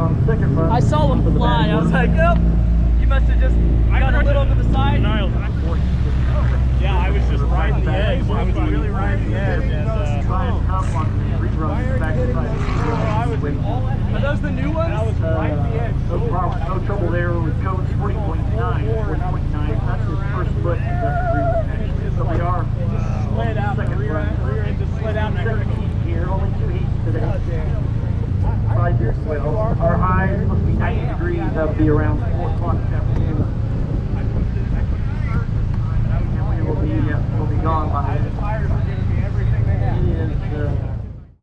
I saw them fly. I was like, oh, you must have just got a little to the side. Niles. Yeah, I was just riding the edge. I was really riding the edge. And, Are those the new ones? I was riding the edge. No trouble there with code 40.9. 40.9. That's his first foot. So we are Slid out. The rear end just slid out. And I heard second heat here. Only 2 heats today. Our high is supposed to be 90 degrees. That would be around 4 o'clock this afternoon.